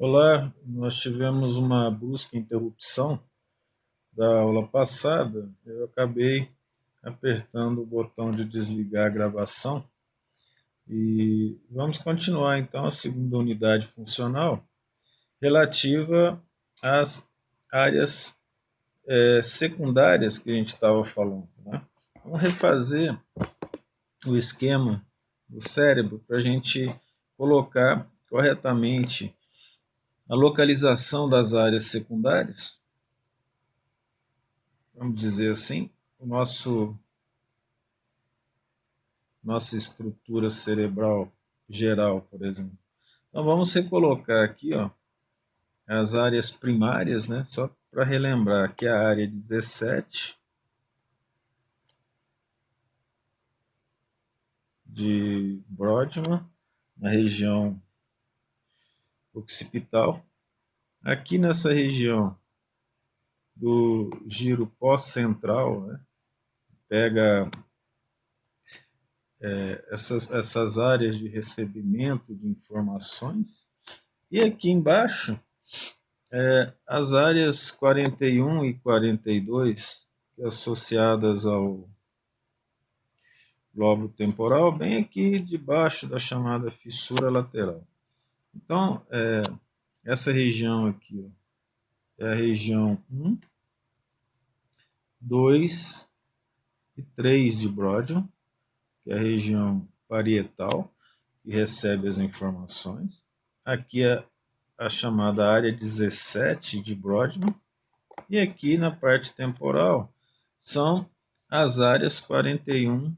Olá, nós tivemos uma brusca interrupção da aula passada. Eu acabei apertando o botão de desligar a gravação e vamos continuar então a segunda unidade funcional relativa às áreas secundárias que a gente estava falando, né? Vamos refazer o esquema do cérebro para a gente colocar corretamente a localização das áreas secundárias, vamos dizer assim, o nossa estrutura cerebral geral, por exemplo. Então vamos recolocar aqui, ó, as áreas primárias, né? Só para relembrar que a área 17 de Brodmann, na região occipital. Aqui nessa região do giro pós-central, né? Pega essas áreas de recebimento de informações. E aqui embaixo, as áreas 41 e 42, associadas ao lobo temporal, bem aqui debaixo da chamada fissura lateral. Então, essa região aqui é a região 1, 2 e 3 de Brodmann, que é a região parietal, que recebe as informações. Aqui é a chamada área 17 de Brodmann, e aqui na parte temporal são as áreas 41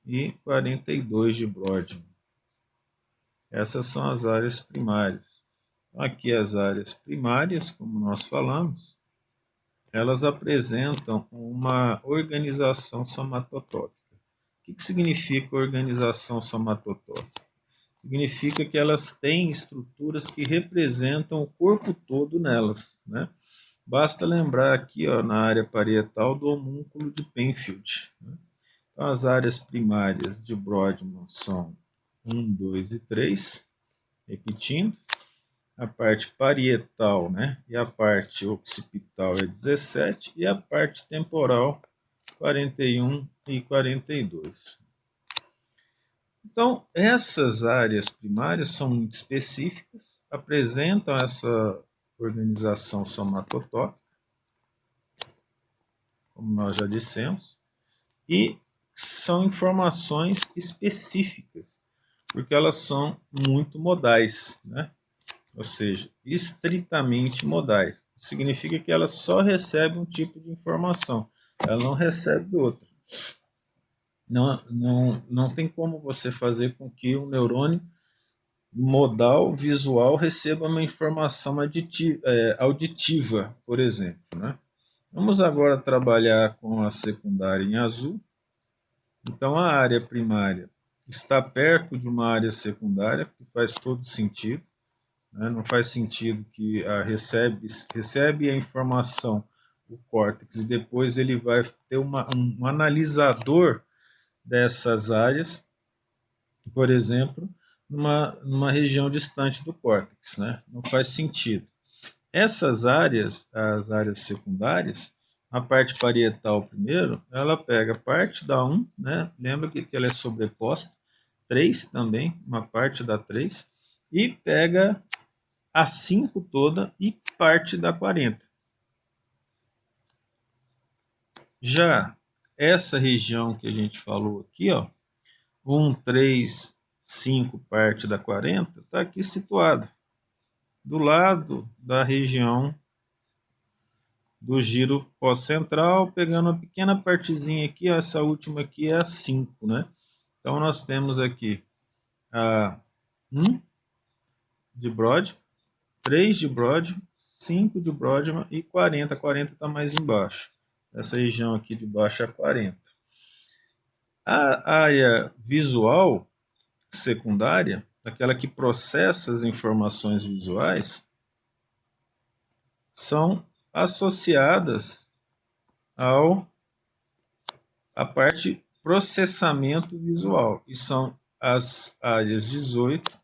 e 42 de Brodmann. Essas são as áreas primárias. Aqui as áreas primárias, como nós falamos, elas apresentam uma organização somatotópica. O que significa organização somatotópica? Significa que elas têm estruturas que representam o corpo todo nelas, né? Basta lembrar aqui, ó, na área parietal do homúnculo de Penfield, né? Então, as áreas primárias de Brodmann são 1, 2 e 3, repetindo. A parte parietal, né, e a parte occipital é 17, e a parte temporal 41 e 42. Então, essas áreas primárias são muito específicas, apresentam essa organização somatotópica, como nós já dissemos, e são informações específicas, porque elas são muito modais, né? Ou seja, estritamente modais. Significa que ela só recebe um tipo de informação, ela não recebe outra. Não tem como você fazer com que um neurônio modal visual receba uma informação auditiva, por exemplo, né? Vamos agora trabalhar com a secundária em azul. Então, a área primária está perto de uma área secundária, que faz todo sentido, né? Não faz sentido que recebe a informação, o córtex, e depois ele vai ter um analisador dessas áreas, por exemplo, numa região distante do córtex, né? Não faz sentido. Essas áreas, as áreas secundárias, a parte parietal primeiro, ela pega parte da 1, né? Lembra que ela é sobreposta, 3 também, uma parte da 3, e pega a 5 toda e parte da 40. Já essa região que a gente falou aqui, ó, 1, 3, 5 parte da 40, está aqui situado do lado da região do giro pós-central, pegando uma pequena partezinha aqui, ó, essa última aqui é a 5, né? Então nós temos aqui a 1 de Brodmann, 3 de Brodmann, 5 de Brodmann e 40. 40 está mais embaixo. Essa região aqui de baixo é 40. A área visual secundária, aquela que processa as informações visuais, são associadas à parte processamento visual, e são as áreas 18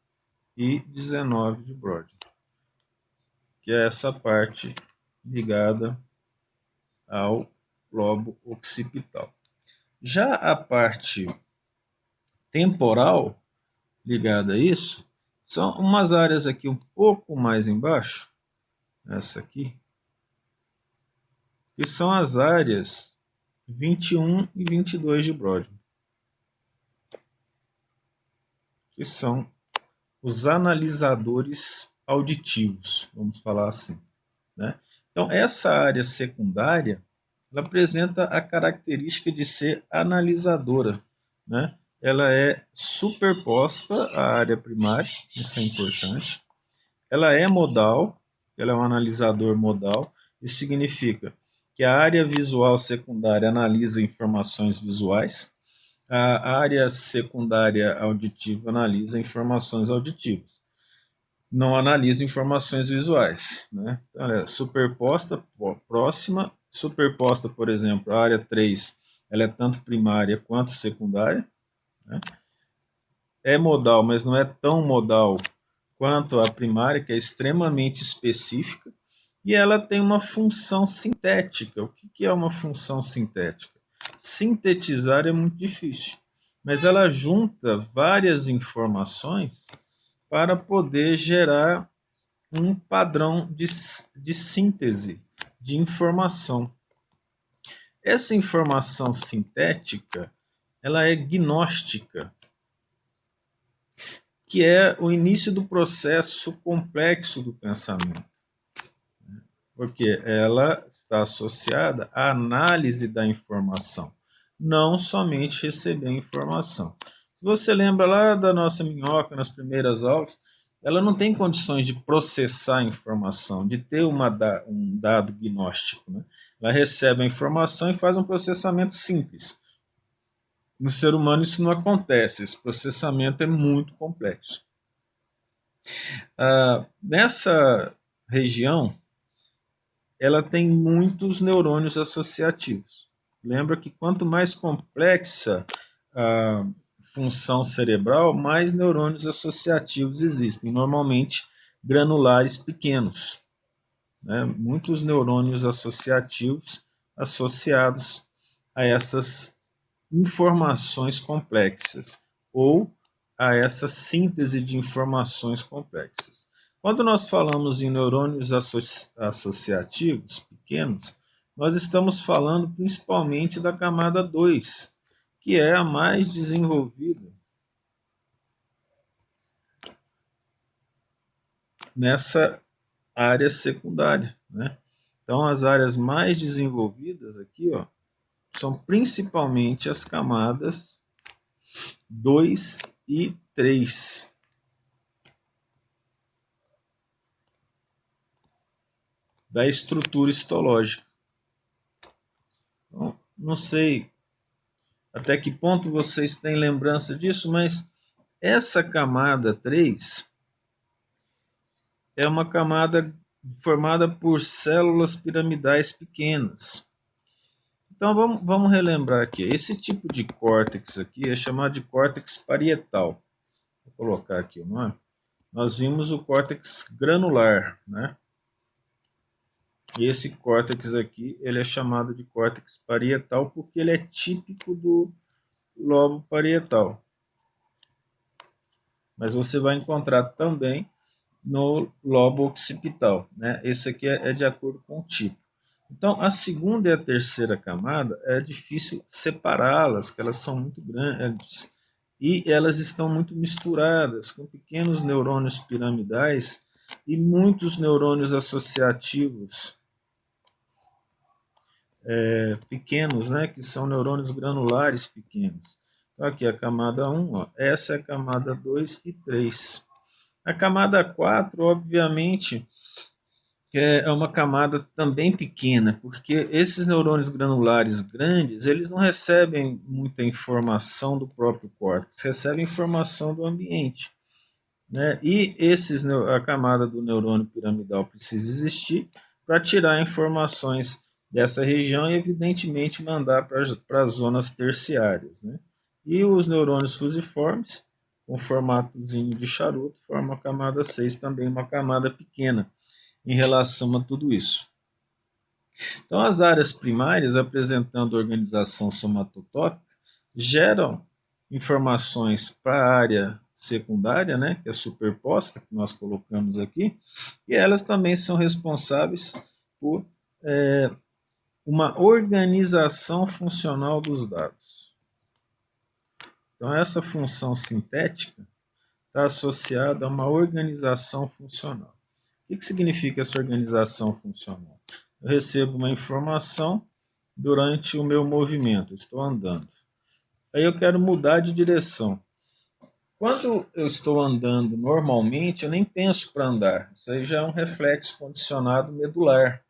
e 19 de Brodmann. que é essa parte ligada ao lobo occipital. Já a parte temporal ligada a isso são umas áreas aqui um pouco mais embaixo, essa aqui, que são as áreas 21 e 22 de Brodmann, que são os analisadores auditivos, vamos falar assim, né? Então, essa área secundária, ela apresenta a característica de ser analisadora, né? Ela é superposta à área primária, isso é importante. Ela é modal, ela é um analisador modal, isso significa que a área visual secundária analisa informações visuais, a área secundária auditiva analisa informações auditivas, não analisa informações visuais, né? Então, ela é superposta, próxima, superposta, por exemplo, a área 3, ela é tanto primária quanto secundária, né? É modal, mas não é tão modal quanto a primária, que é extremamente específica, e ela tem uma função sintética. O que é uma função sintética? Sintetizar é muito difícil, mas ela junta várias informações para poder gerar um padrão de síntese de informação. Essa informação sintética, ela é gnóstica, que é o início do processo complexo do pensamento, porque ela está associada à análise da informação, não somente receber informação. Se você lembra lá da nossa minhoca nas primeiras aulas, ela não tem condições de processar a informação, de ter um dado gnóstico, né? Ela recebe a informação e faz um processamento simples. No ser humano isso não acontece, esse processamento é muito complexo. Nessa região, ela tem muitos neurônios associativos. Lembra que quanto mais complexa a função cerebral, mais neurônios associativos existem, normalmente granulares pequenos, né? Muitos neurônios associativos associados a essas informações complexas ou a essa síntese de informações complexas. Quando nós falamos em neurônios associativos pequenos, nós estamos falando principalmente da camada 2, que é a mais desenvolvida nessa área secundária, né? Então, as áreas mais desenvolvidas aqui, ó, são principalmente as camadas 2 e 3. Da estrutura histológica. Então, não sei até que ponto vocês têm lembrança disso, mas essa camada 3 é uma camada formada por células piramidais pequenas. Então vamos relembrar aqui. Esse tipo de córtex aqui é chamado de córtex parietal. Vou colocar aqui o nome. Nós vimos o córtex granular, né? E esse córtex aqui, ele é chamado de córtex parietal porque ele é típico do lobo parietal. Mas você vai encontrar também no lobo occipital, né? Esse aqui é de acordo com o tipo. Então, a segunda e a terceira camada é difícil separá-las, porque elas são muito grandes e elas estão muito misturadas com pequenos neurônios piramidais e muitos neurônios associativos pequenos, né, que são neurônios granulares pequenos. Então, aqui a camada 1, ó, essa é a camada 2 e 3. A camada 4, obviamente, é uma camada também pequena, porque esses neurônios granulares grandes, eles não recebem muita informação do próprio córtex, recebem informação do ambiente, né? E a camada do neurônio piramidal precisa existir para tirar informações dessa região e, evidentemente, mandar para as zonas terciárias, né? E os neurônios fusiformes, com formatozinho de charuto, formam a camada 6, também uma camada pequena. em relação a tudo isso. Então, as áreas primárias, apresentando organização somatotópica, geram informações para a área secundária, né, que é superposta, que nós colocamos aqui, e elas também são responsáveis por uma organização funcional dos dados. Então, essa função sintética está associada a uma organização funcional. O que significa essa organização funcional? Eu recebo uma informação durante o meu movimento, estou andando. Aí eu quero mudar de direção. Quando eu estou andando normalmente, eu nem penso para andar. Isso aí já é um reflexo condicionado medular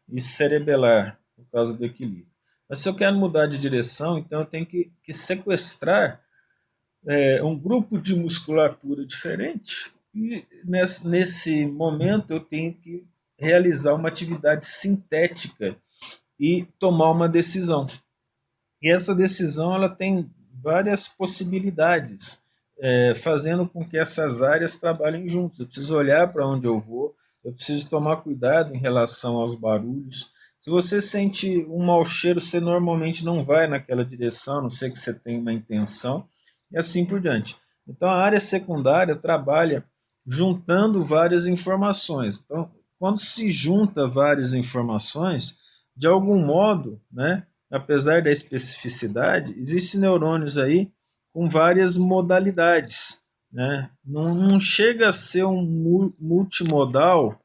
e cerebelar, por causa do equilíbrio. Mas se eu quero mudar de direção, então eu tenho que sequestrar um grupo de musculatura diferente. E nesse momento eu tenho que realizar uma atividade sintética e tomar uma decisão. E essa decisão ela tem várias possibilidades, fazendo com que essas áreas trabalhem juntos. Eu preciso olhar para onde eu vou, eu preciso tomar cuidado em relação aos barulhos. Se você sente um mau cheiro, você normalmente não vai naquela direção, a não ser que você tenha uma intenção, e assim por diante. Então, a área secundária trabalha juntando várias informações. Então, quando se junta várias informações, de algum modo, né, apesar da especificidade, existem neurônios aí com várias modalidades, né? Não chega a ser um multimodal,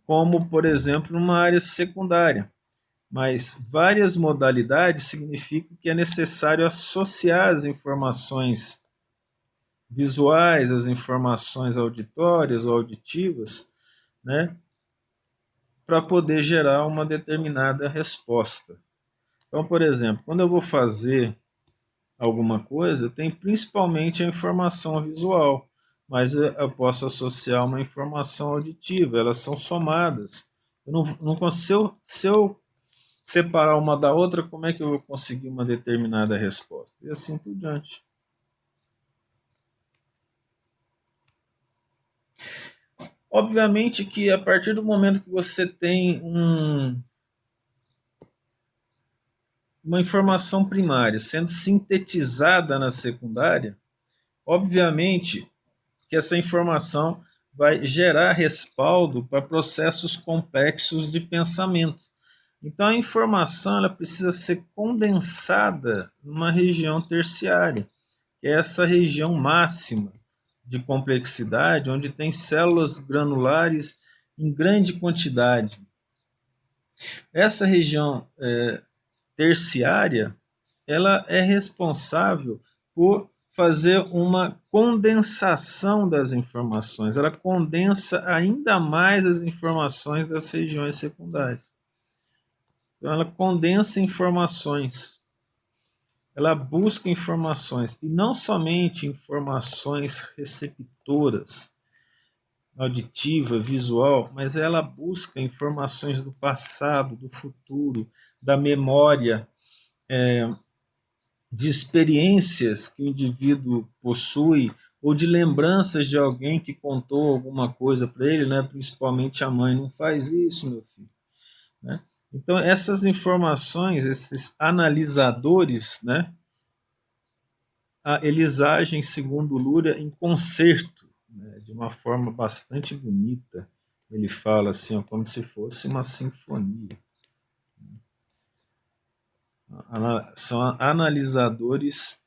como, por exemplo, numa área secundária, mas várias modalidades significa que é necessário associar as informações visuais, as informações auditórias ou auditivas, né, para poder gerar uma determinada resposta. Então, por exemplo, quando eu vou fazer alguma coisa, tem principalmente a informação visual, mas eu posso associar uma informação auditiva, elas são somadas. Eu não consigo, se eu separar uma da outra, como é que eu vou conseguir uma determinada resposta? E assim por diante. Obviamente que a partir do momento que você tem uma informação primária sendo sintetizada na secundária, obviamente que essa informação vai gerar respaldo para processos complexos de pensamento. Então, a informação ela precisa ser condensada numa região terciária, que é essa região máxima de complexidade, onde tem células granulares em grande quantidade. Essa região terciária, ela é responsável por fazer uma condensação das informações. Ela condensa ainda mais as informações das regiões secundárias. Então, ela condensa informações. Ela busca informações, e não somente informações receptoras, auditiva, visual, mas ela busca informações do passado, do futuro, da memória, de experiências que o indivíduo possui ou de lembranças de alguém que contou alguma coisa para ele, né? Principalmente a mãe, não faz isso, meu filho, né? Então essas informações, esses analisadores, né? Eles agem, segundo Luria, em concerto, né? De uma forma bastante bonita. Ele fala assim, ó, como se fosse uma sinfonia. São analisadores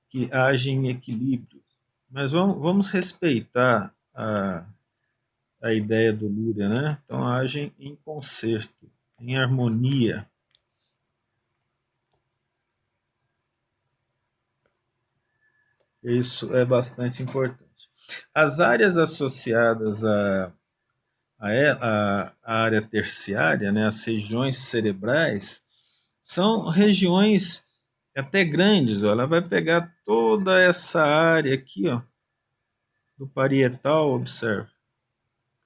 que agem em equilíbrio. Mas vamos respeitar a ideia do Luria, né? Então agem em concerto, em harmonia. Isso é bastante importante. As áreas associadas à área terciária, né, as regiões cerebrais, são regiões até grandes. Ó. Ela vai pegar toda essa área aqui, ó, do parietal, observe.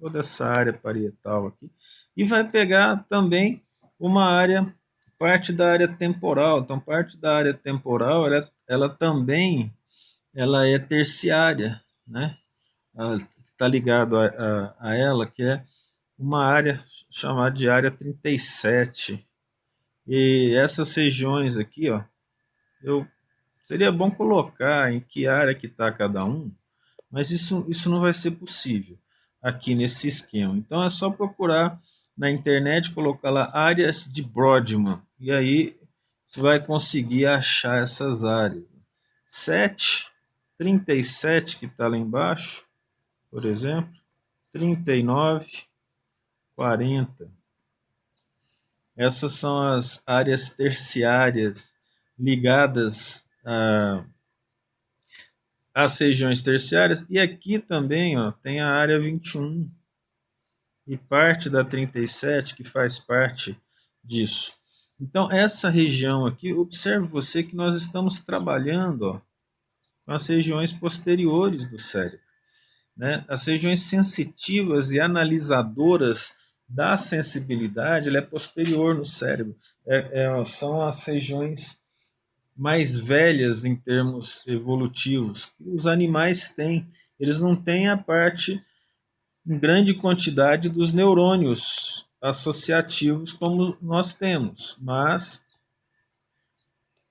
Toda essa área parietal aqui. E vai pegar também uma área, parte da área temporal. Então, parte da área temporal, ela também ela é terciária, né? Está ligado a ela, que é uma área chamada de área 37. E essas regiões aqui, ó, seria bom colocar em que área que está cada um, mas isso não vai ser possível aqui nesse esquema. Então é só procurar na internet, colocar lá áreas de Brodmann, e aí você vai conseguir achar essas áreas. 7, 37 que está lá embaixo, por exemplo, 39, 40. Essas são as áreas terciárias ligadas às regiões terciárias. E aqui também, ó, tem a área 21 e parte da 37 que faz parte disso. Então, essa região aqui, observe você que nós estamos trabalhando, ó, com as regiões posteriores do cérebro, né? As regiões sensitivas e analisadoras da sensibilidade, ela é posterior no cérebro. São as regiões mais velhas em termos evolutivos que os animais têm. Eles não têm a parte em grande quantidade dos neurônios associativos como nós temos, mas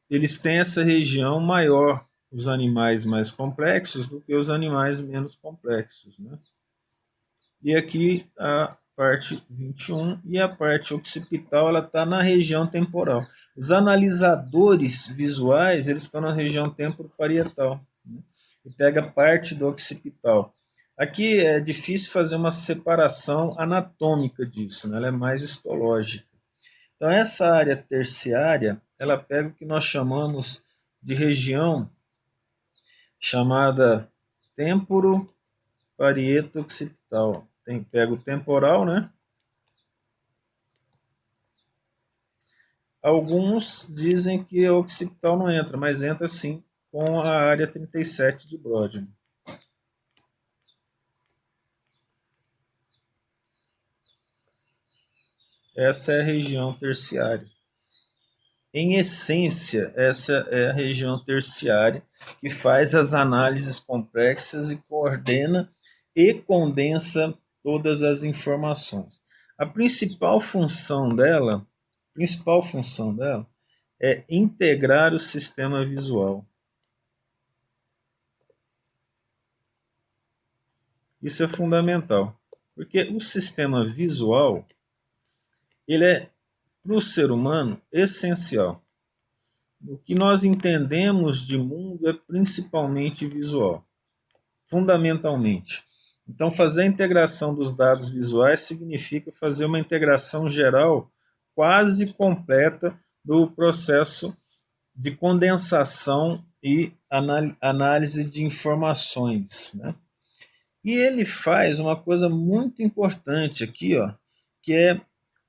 eles têm essa região maior, os animais mais complexos do que os animais menos complexos, né? E aqui a parte 21 e a parte occipital, ela está na região temporal. Os analisadores visuais, eles estão na região temporoparietal, né? E pega parte do occipital. Aqui é difícil fazer uma separação anatômica disso, né? Ela é mais histológica. Então, essa área terciária, ela pega o que nós chamamos de região chamada temporoparieto-occipital. Pega o temporal, né? Alguns dizem que a occipital não entra, mas entra sim com a área 37 de Brodmann. Essa é a região terciária. Em essência, essa é a região terciária que faz as análises complexas e coordena e condensa todas as informações. A principal função dela é integrar o sistema visual. Isso é fundamental, porque o sistema visual, ele é, para o ser humano, essencial. O que nós entendemos de mundo é principalmente visual, fundamentalmente. Então, fazer a integração dos dados visuais significa fazer uma integração geral quase completa do processo de condensação e análise de informações, né? E ele faz uma coisa muito importante aqui, ó, que é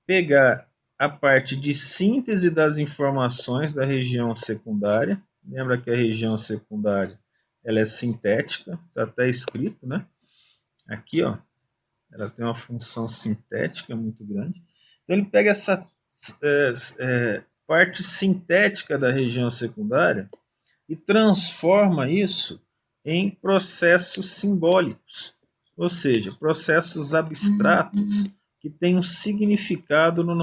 pegar a parte de síntese das informações da região secundária. Lembra que a região secundária ela é sintética, está até escrito, né? Aqui, ó, ela tem uma função sintética muito grande. Então ele pega essa parte sintética da região secundária e transforma isso em processos simbólicos, ou seja, processos abstratos que têm um significado na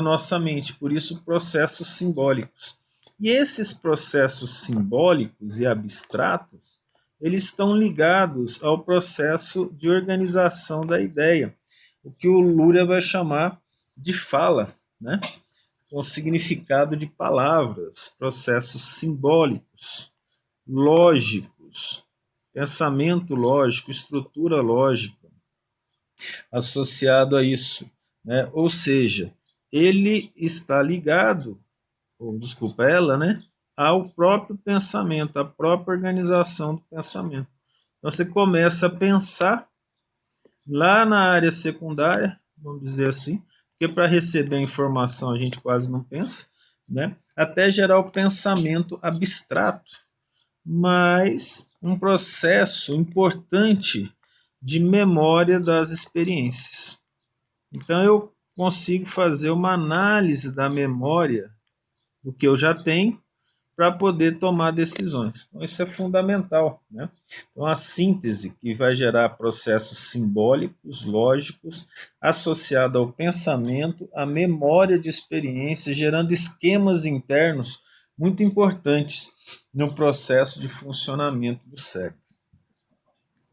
nossa mente, por isso processos simbólicos. E esses processos simbólicos e abstratos, eles estão ligados ao processo de organização da ideia, o que o Luria vai chamar de fala, né? O significado de palavras, processos simbólicos, lógicos, pensamento lógico, estrutura lógica associado a isso, né? Ou seja, ele está ligado, ou desculpa, ela, né, ao próprio pensamento, à própria organização do pensamento. Então você começa a pensar lá na área secundária, vamos dizer assim, porque para receber a informação a gente quase não pensa, né? Até gerar o pensamento abstrato, mas um processo importante de memória das experiências. Então eu consigo fazer uma análise da memória do que eu já tenho para poder tomar decisões. Então, isso é fundamental, né? Então, a síntese que vai gerar processos simbólicos, lógicos, associado ao pensamento, à memória de experiência, gerando esquemas internos muito importantes no processo de funcionamento do cérebro.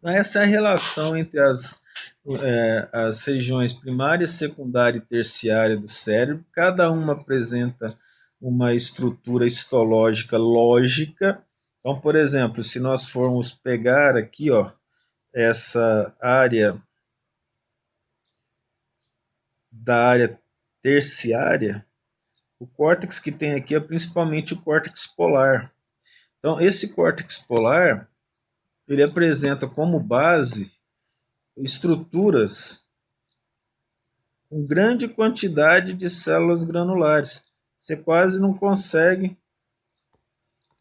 Essa é a relação entre as regiões primária, secundária e terciária do cérebro. Cada uma apresenta uma estrutura histológica lógica. Então, por exemplo, se nós formos pegar aqui, ó, essa área da área terciária, o córtex que tem aqui é principalmente o córtex polar. Então, esse córtex polar, ele apresenta como base estruturas com grande quantidade de células granulares. Você quase não consegue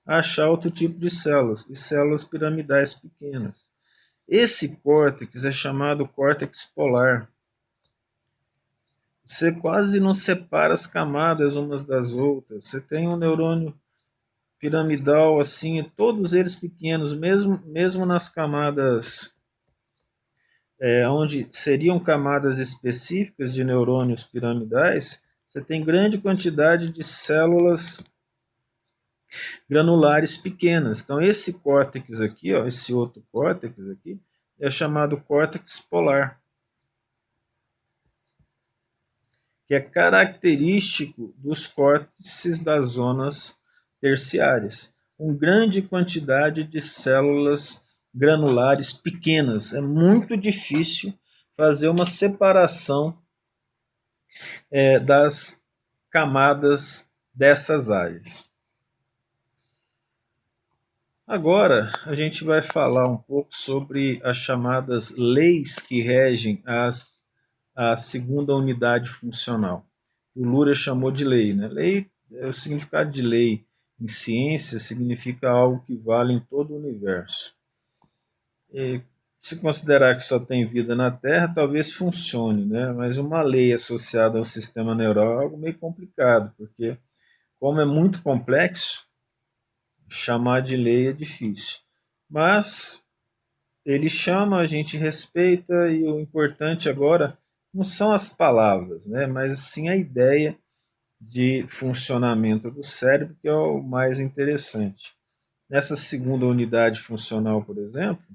achar outro tipo de células, e células piramidais pequenas. Esse córtex é chamado córtex polar. Você quase não separa as camadas umas das outras. Você tem um neurônio piramidal assim, todos eles pequenos, mesmo nas camadas onde seriam camadas específicas de neurônios piramidais, você tem grande quantidade de células granulares pequenas. Então, esse córtex aqui, ó, esse outro córtex aqui, é chamado córtex polar, que é característico dos córtices das zonas terciárias, com grande quantidade de células granulares pequenas. É muito difícil fazer uma separação das camadas dessas áreas. Agora, a gente vai falar um pouco sobre as chamadas leis que regem a segunda unidade funcional. O Luria chamou de lei, né? Lei, o significado de lei em ciência significa algo que vale em todo o universo. E, se considerar que só tem vida na Terra, talvez funcione, né? Mas uma lei associada ao sistema neural é algo meio complicado, porque como é muito complexo, chamar de lei é difícil. Mas ele chama, a gente respeita, e o importante agora não são as palavras, né? Mas sim a ideia de funcionamento do cérebro, que é o mais interessante. Nessa segunda unidade funcional, por exemplo,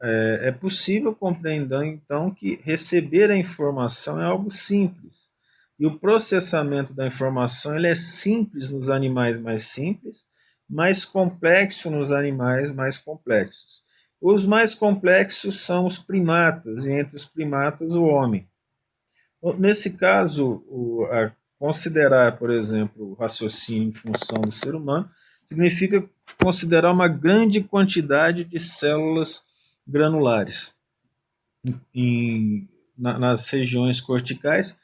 é possível compreender, então, que receber a informação é algo simples. E o processamento da informação ele é simples nos animais mais simples, mais complexo nos animais mais complexos. Os mais complexos são os primatas, e entre os primatas, o homem. Nesse caso, considerar, por exemplo, o raciocínio em função do ser humano significa considerar uma grande quantidade de células granulares nas regiões corticais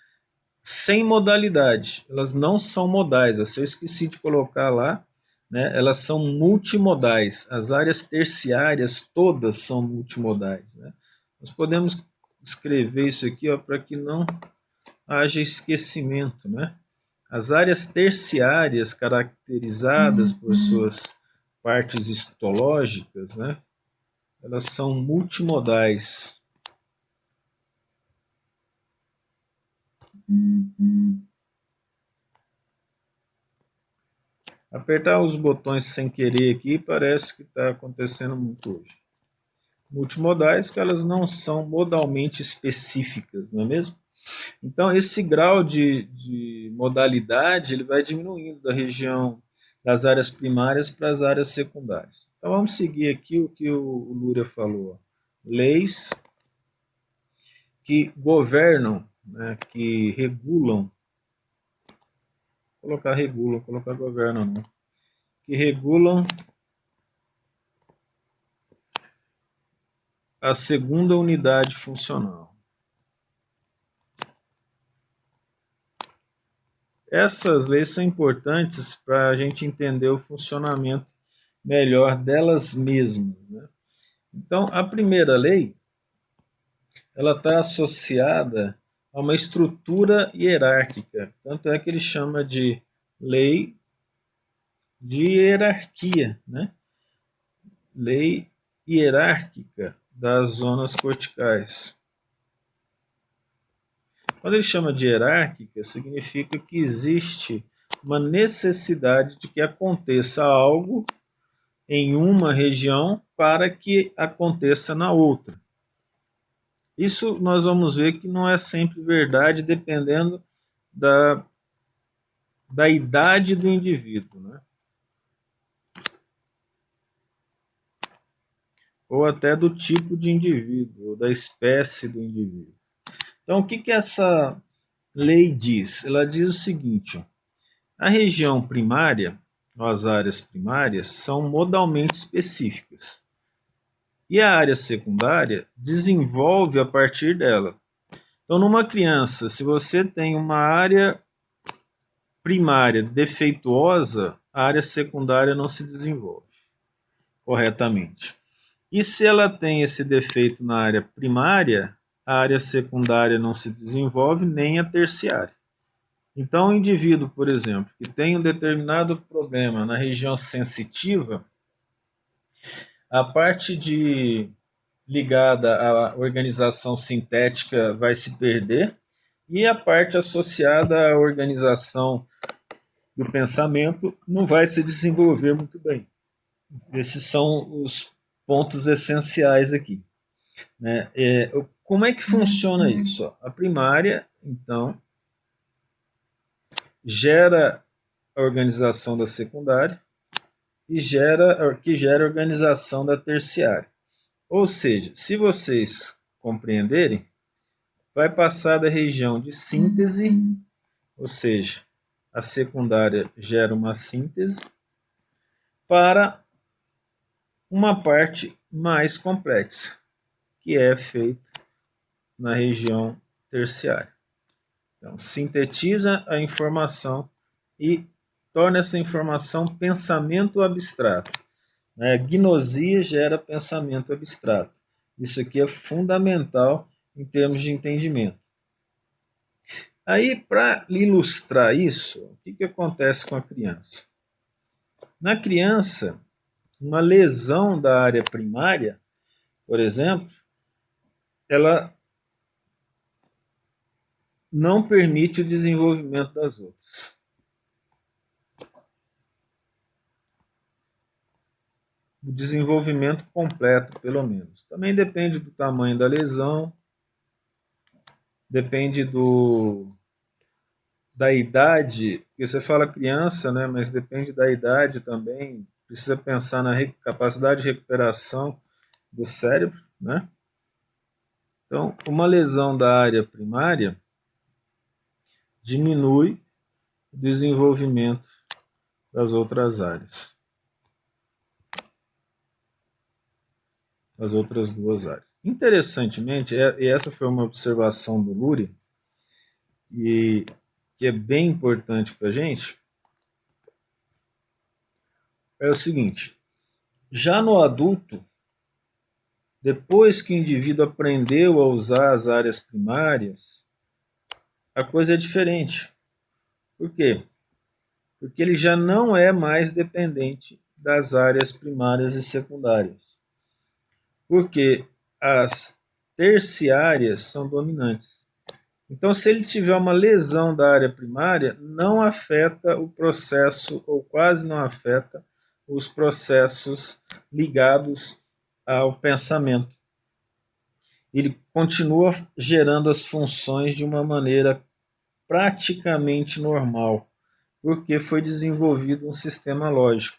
sem modalidade. Elas não são modais. Eu esqueci de colocar lá, né? Elas são multimodais. As áreas terciárias todas são multimodais, né? Nós podemos escrever isso aqui para que não haja esquecimento, né? As áreas terciárias, caracterizadas por suas partes histológicas, né? Elas são multimodais. Apertar os botões sem querer aqui parece que está acontecendo muito hoje. Multimodais que elas não são modalmente específicas, não é mesmo? Então, esse grau de modalidade ele vai diminuindo da região das áreas primárias para as áreas secundárias. Então, vamos seguir aqui o que o Luria falou. Leis que governam, né, que regulam, colocar governam, não, que regulam a segunda unidade funcional. Essas leis são importantes para a gente entender o funcionamento melhor delas mesmas, né? Então, a primeira lei, ela está associada a uma estrutura hierárquica. Tanto é que ele chama de lei de hierarquia, né? Lei hierárquica das zonas corticais. Quando ele chama de hierárquica, significa que existe uma necessidade de que aconteça algo em uma região para que aconteça na outra. Isso nós vamos ver que não é sempre verdade, dependendo da idade do indivíduo, né? Ou até do tipo de indivíduo, ou da espécie do indivíduo. Então, o que essa lei diz? Ela diz o seguinte: ó, a região primária, ou as áreas primárias, são modalmente específicas. E a área secundária desenvolve a partir dela. Então, numa criança, se você tem uma área primária defeituosa, a área secundária não se desenvolve corretamente. E se ela tem esse defeito na área primária, a área secundária não se desenvolve, nem a terciária. Então, o indivíduo, por exemplo, que tem um determinado problema na região sensitiva, a parte ligada à organização sintética vai se perder e a parte associada à organização do pensamento não vai se desenvolver muito bem. Esses são os pontos essenciais aqui, né? Como é que funciona isso? A primária, então, gera a organização da secundária e que gera a organização da terciária. Ou seja, se vocês compreenderem, vai passar da região de síntese, ou seja, a secundária gera uma síntese, para uma parte mais complexa, que é feita na região terciária. Então, sintetiza a informação e torna essa informação pensamento abstrato. A gnosia gera pensamento abstrato. Isso aqui é fundamental em termos de entendimento. Aí, para ilustrar isso, o que acontece com a criança? Na criança, uma lesão da área primária, por exemplo, ela não permite o desenvolvimento das outras. O desenvolvimento completo, pelo menos. Também depende do tamanho da lesão, depende da idade, porque você fala criança, né, mas depende da idade também. Precisa pensar na capacidade de recuperação do cérebro, né? Então, uma lesão da área primária diminui o desenvolvimento das outras áreas, das outras duas áreas. Interessantemente, e essa foi uma observação do Lurie, e que é bem importante para a gente, é o seguinte: já no adulto, depois que o indivíduo aprendeu a usar as áreas primárias, a coisa é diferente. Por quê? Porque ele já não é mais dependente das áreas primárias e secundárias. Porque as terciárias são dominantes. Então, se ele tiver uma lesão da área primária, não afeta o processo, ou quase não afeta, os processos ligados ao pensamento. Ele continua gerando as funções de uma maneira praticamente normal, porque foi desenvolvido um sistema lógico.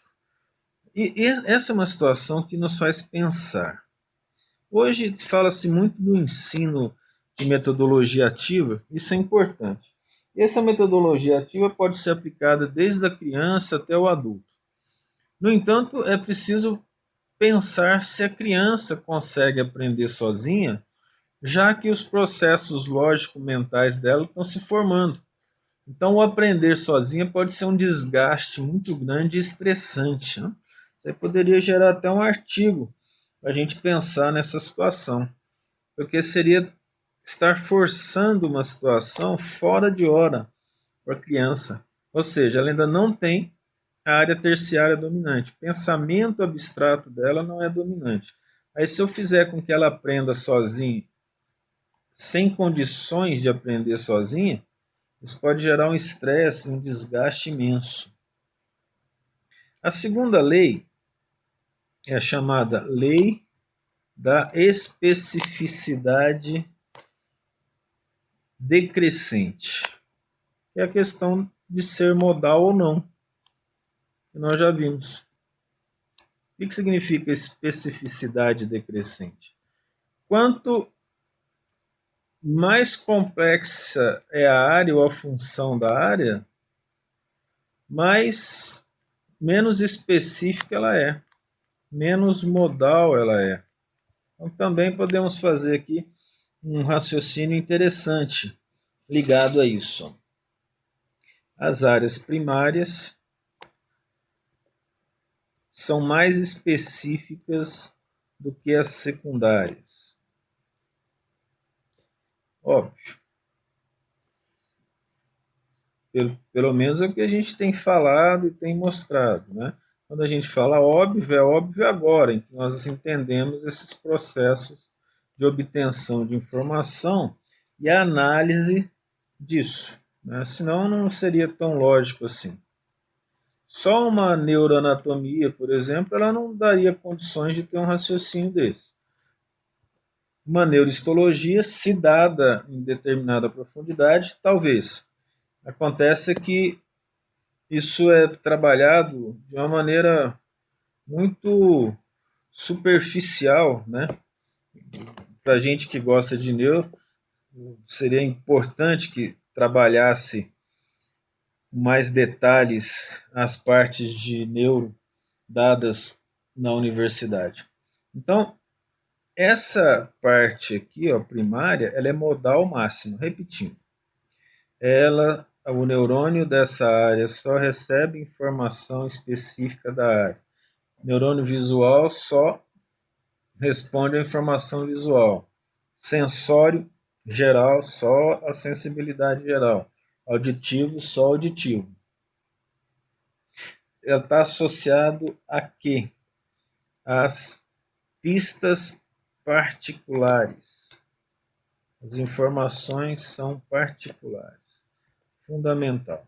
E essa é uma situação que nos faz pensar. Hoje fala-se muito do ensino de metodologia ativa, isso é importante. Essa metodologia ativa pode ser aplicada desde a criança até o adulto. No entanto, é preciso pensar se a criança consegue aprender sozinha, já que os processos lógico-mentais dela estão se formando. Então, o aprender sozinha pode ser um desgaste muito grande e estressante, né? Isso aí poderia gerar até um artigo para a gente pensar nessa situação, porque seria estar forçando uma situação fora de hora para a criança. Ou seja, ela ainda não tem a área terciária dominante. O pensamento abstrato dela não é dominante. Aí, se eu fizer com que ela aprenda sozinha, sem condições de aprender sozinha, isso pode gerar um estresse, um desgaste imenso. A segunda lei é a chamada lei da especificidade decrescente, que é a questão de ser modal ou não, que nós já vimos. O que significa especificidade decrescente? Quanto mais complexa é a área ou a função da área, menos específica ela é, menos modal ela é. Então, também podemos fazer aqui um raciocínio interessante ligado a isso. As áreas primárias são mais específicas do que as secundárias. Óbvio. Pelo menos é o que a gente tem falado e tem mostrado, né? Quando a gente fala óbvio, é óbvio agora, em que nós entendemos esses processos de obtenção de informação e a análise disso, né? Senão não seria tão lógico assim. Só uma neuroanatomia, por exemplo, ela não daria condições de ter um raciocínio desse. Uma neurohistologia, se dada em determinada profundidade, talvez. Acontece que isso é trabalhado de uma maneira muito superficial, né? Para a gente que gosta de neuro, seria importante que trabalhasse mais detalhes as partes de neuro dadas na universidade. Então, essa parte aqui, ó, primária, ela é modal máximo. Repetindo, o neurônio dessa área só recebe informação específica da área. O neurônio visual só responde à informação visual. Sensório geral, só a sensibilidade geral. Auditivo, só auditivo. Ela está associado a quê? As pistas particulares. As informações são particulares. Fundamental.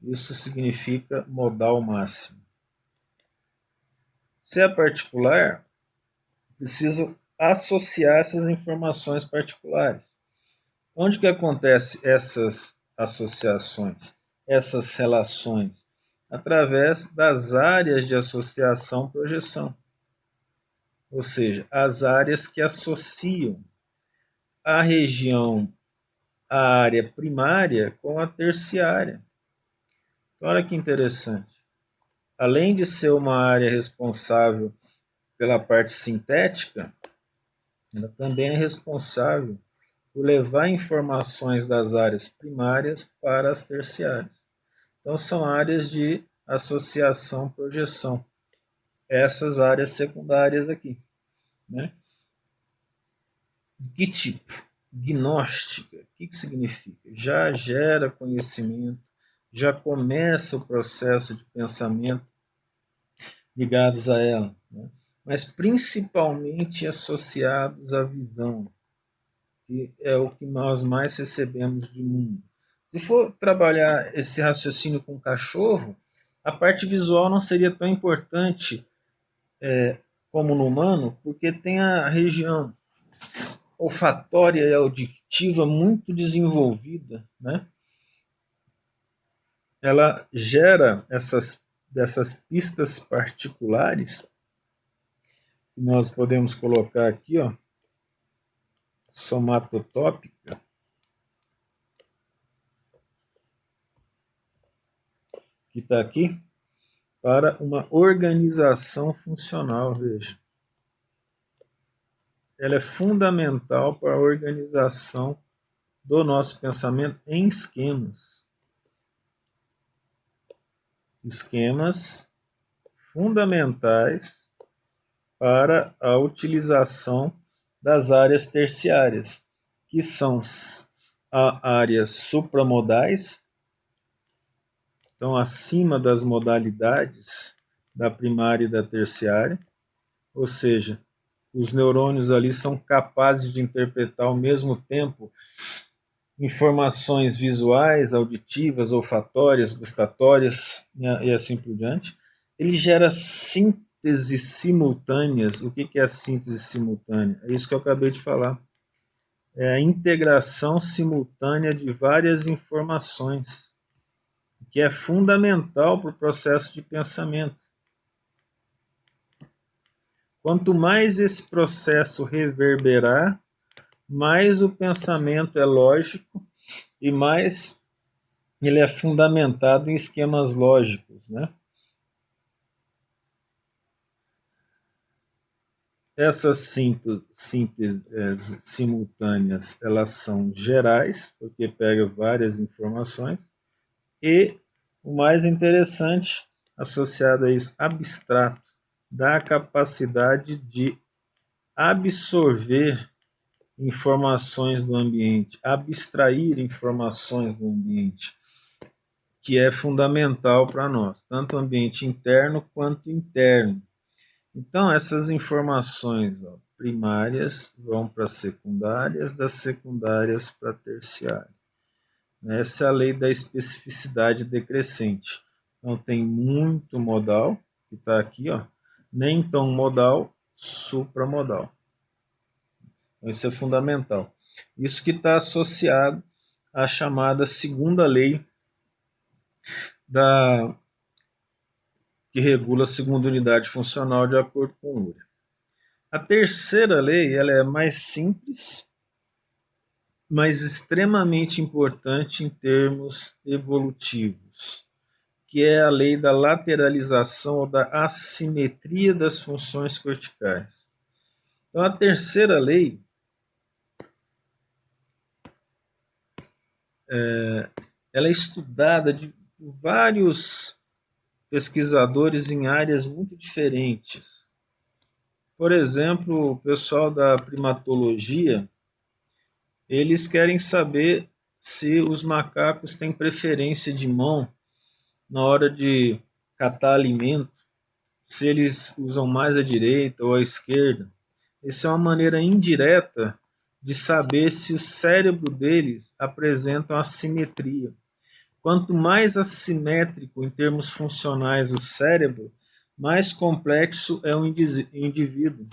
Isso significa modal máximo. Se é particular, preciso associar essas informações particulares. Onde que acontece essas associações, essas relações? Através das áreas de associação-projeção. Ou seja, as áreas que associam a região, a área primária com a terciária. Olha que interessante. Além de ser uma área responsável pela parte sintética, ela também é responsável por levar informações das áreas primárias para as terciárias. Então, são áreas de associação-projeção. Essas áreas secundárias aqui, né? Que tipo? Gnóstica. O que significa? Já gera conhecimento, já começa o processo de pensamento ligados a ela, né? Mas principalmente associados à visão, que é o que nós mais recebemos de mundo. Se for trabalhar esse raciocínio com cachorro, a parte visual não seria tão importante como no humano, porque tem a região olfatória e auditiva muito desenvolvida, né? Ela gera dessas pistas particulares, que nós podemos colocar aqui, ó, somatotópica, que está aqui, para uma organização funcional, veja. Ela é fundamental para a organização do nosso pensamento em esquemas. Esquemas fundamentais para a utilização das áreas terciárias, que são áreas supramodais, estão acima das modalidades da primária e da terciária, ou seja, os neurônios ali são capazes de interpretar ao mesmo tempo informações visuais, auditivas, olfatórias, gustatórias e assim por diante. Ele gera sínteses simultâneas. O que é a síntese simultânea? É isso que eu acabei de falar. É a integração simultânea de várias informações, que é fundamental para o processo de pensamento. Quanto mais esse processo reverberar, mais o pensamento é lógico e mais ele é fundamentado em esquemas lógicos, né? Essas sínteses simultâneas, elas são gerais, porque pega várias informações, e o mais interessante, associado a isso, abstrato, dá a capacidade de absorver informações do ambiente, abstrair informações do ambiente, que é fundamental para nós, tanto o ambiente interno quanto interno. Então, essas informações primárias vão para as secundárias, das secundárias para a terciária. Essa é a lei da especificidade decrescente. Então, tem muito modal, que está aqui, nem tão modal, supramodal. Então, isso é fundamental. Isso que está associado à chamada segunda lei que regula a segunda unidade funcional de acordo com o Uri. A terceira lei ela é mais simples, mas extremamente importante em termos evolutivos, que é a lei da lateralização ou da assimetria das funções corticais. Então, a terceira lei ela é estudada por vários pesquisadores em áreas muito diferentes. Por exemplo, o pessoal da primatologia, eles querem saber se os macacos têm preferência de mão na hora de catar alimento, se eles usam mais a direita ou a esquerda. Isso é uma maneira indireta de saber se o cérebro deles apresenta assimetria. Quanto mais assimétrico em termos funcionais o cérebro, mais complexo é o indivíduo.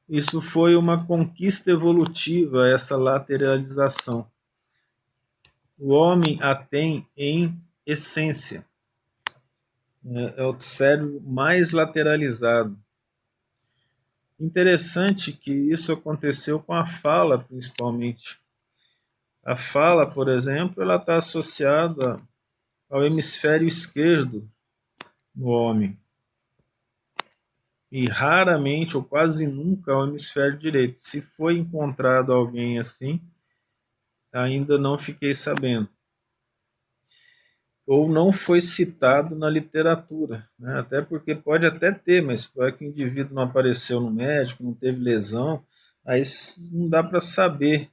Isso foi uma conquista evolutiva, essa lateralização. O homem a tem em essência. É o cérebro mais lateralizado. Interessante que isso aconteceu com a fala, principalmente. A fala, por exemplo, ela está associada ao hemisfério esquerdo no homem. E raramente, ou quase nunca, ao hemisfério direito. Se foi encontrado alguém assim, ainda não fiquei sabendo. Ou não foi citado na literatura, né? Até porque pode até ter, mas é que o indivíduo não apareceu no médico, não teve lesão, aí não dá para saber,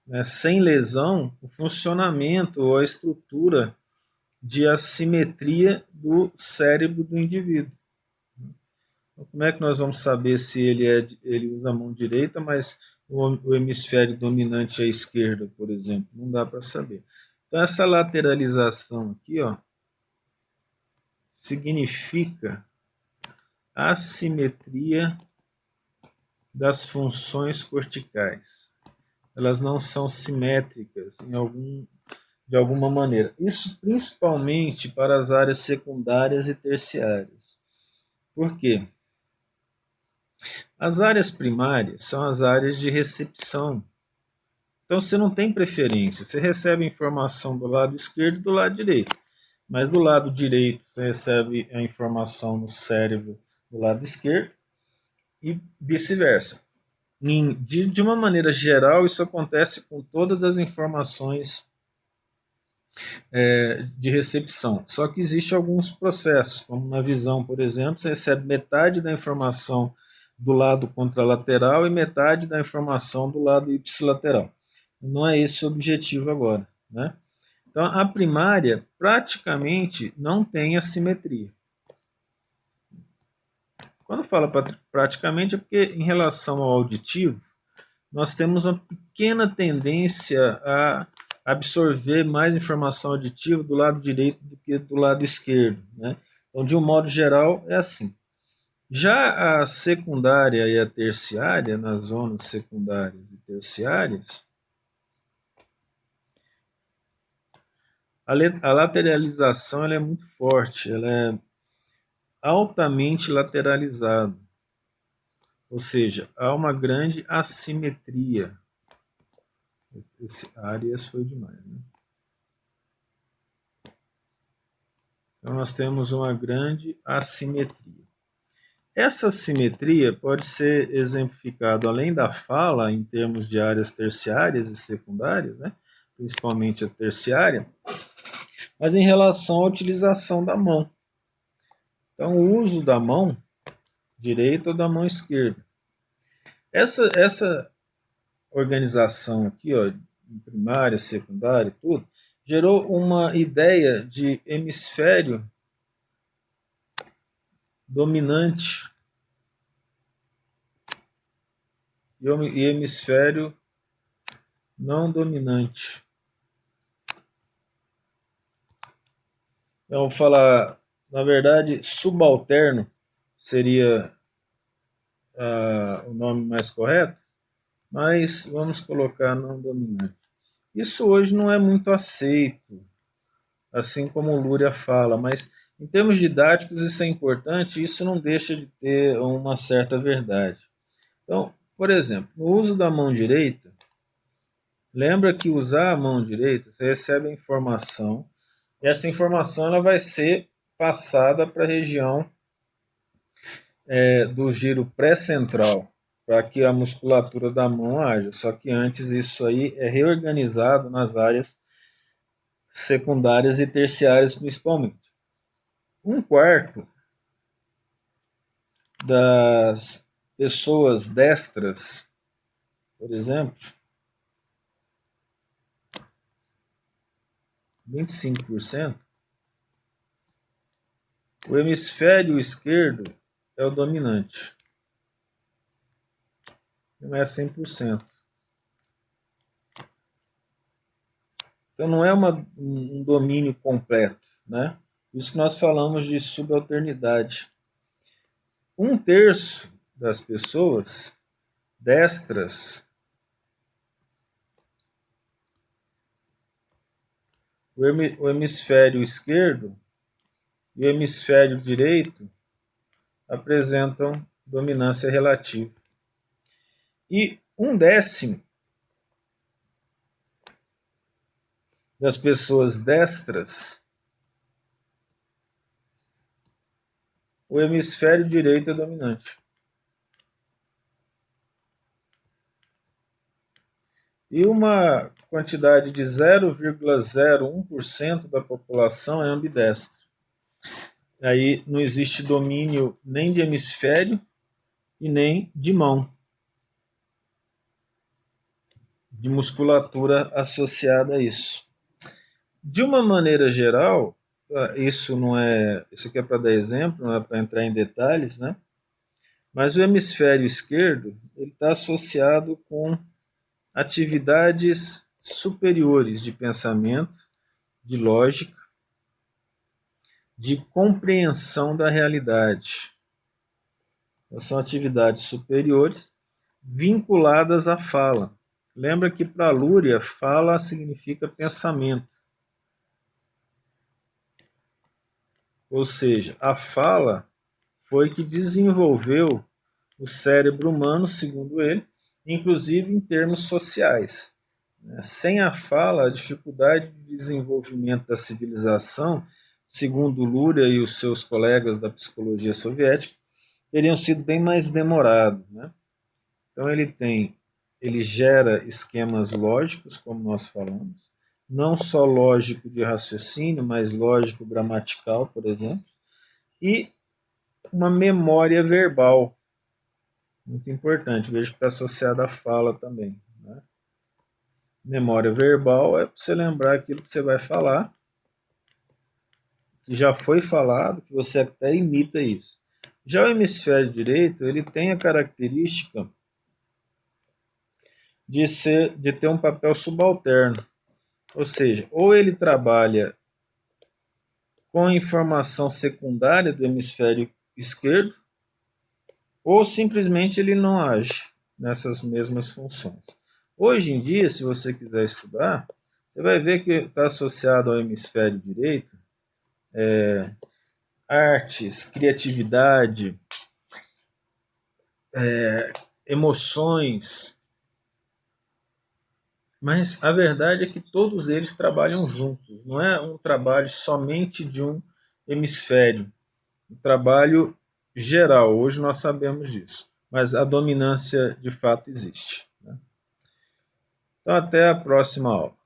né? Sem lesão, o funcionamento ou a estrutura de assimetria do cérebro do indivíduo. Então, como é que nós vamos saber se ele usa a mão direita, mas o hemisfério dominante é a esquerda, por exemplo? Não dá para saber. Então, essa lateralização aqui, significa assimetria das funções corticais. Elas não são simétricas de alguma maneira. Isso principalmente para as áreas secundárias e terciárias. Por quê? As áreas primárias são as áreas de recepção. Então você não tem preferência, você recebe informação do lado esquerdo e do lado direito. Mas do lado direito você recebe a informação no cérebro do lado esquerdo e vice-versa. De uma maneira geral, isso acontece com todas as informações de recepção. Só que existem alguns processos, como na visão, por exemplo, você recebe metade da informação do lado contralateral e metade da informação do lado ipsilateral. Não é esse o objetivo agora, né? Então, a primária praticamente não tem assimetria. Quando fala praticamente é porque, em relação ao auditivo, nós temos uma pequena tendência a absorver mais informação auditiva do lado direito do que do lado esquerdo, né? Então, de um modo geral, é assim. Já a secundária e a terciária, nas zonas secundárias e terciárias, a lateralização ela é muito forte, ela é altamente lateralizada, ou seja, há uma grande assimetria. Esse Arias foi demais, né? Então nós temos uma grande assimetria. Essa assimetria pode ser exemplificada além da fala em termos de áreas terciárias e secundárias, né? Principalmente a terciária, mas em relação à utilização da mão. Então, o uso da mão direita ou da mão esquerda. Essa organização aqui, ó, primária, secundária, tudo, gerou uma ideia de hemisfério dominante e hemisfério não dominante. Então, vamos falar, na verdade, subalterno seria o nome mais correto, mas vamos colocar não dominante. Isso hoje não é muito aceito, assim como o Luria fala, mas em termos didáticos isso é importante e isso não deixa de ter uma certa verdade. Então, por exemplo, no uso da mão direita, lembra que usar a mão direita, você recebe a informação, e essa informação ela vai ser passada para a região do giro pré-central, para que a musculatura da mão haja. Só que antes isso aí é reorganizado nas áreas secundárias e terciárias principalmente. Um quarto das pessoas destras, por exemplo, 25%, o hemisfério esquerdo é o dominante. Não é 100%. Então não é um domínio completo, né? Isso que nós falamos de subalternidade. Um terço das pessoas destras, o hemisfério esquerdo e o hemisfério direito apresentam dominância relativa. E um décimo das pessoas destras, o hemisfério direito é dominante. E uma quantidade de 0,01% da população é ambidestra. Aí não existe domínio nem de hemisfério e nem de mão, de musculatura associada a isso. De uma maneira geral, isso não é, isso aqui é para dar exemplo, não é para entrar em detalhes, né? Mas o hemisfério esquerdo ele está associado com atividades superiores de pensamento, de lógica, de compreensão da realidade. Então, são atividades superiores vinculadas à fala. Lembra que para Lúria, fala significa pensamento. Ou seja, a fala foi que desenvolveu o cérebro humano, segundo ele, inclusive em termos sociais. Sem a fala, a dificuldade de desenvolvimento da civilização, segundo Luria e os seus colegas da psicologia soviética, teriam sido bem mais demorados, né? Então ele gera esquemas lógicos, como nós falamos, não só lógico de raciocínio, mas lógico gramatical, por exemplo, e uma memória verbal, muito importante, vejo que está associada à fala também, né? Memória verbal é para você lembrar aquilo que você vai falar, que já foi falado, que você até imita isso. Já o hemisfério direito, ele tem a característica de ter um papel subalterno. Ou seja, ou ele trabalha com a informação secundária do hemisfério esquerdo, ou simplesmente ele não age nessas mesmas funções. Hoje em dia, se você quiser estudar, você vai ver que está associado ao hemisfério direito artes, criatividade, emoções, mas a verdade é que todos eles trabalham juntos, não é um trabalho somente de um hemisfério, um trabalho geral. Hoje nós sabemos disso, mas a dominância de fato existe. Então, até a próxima aula.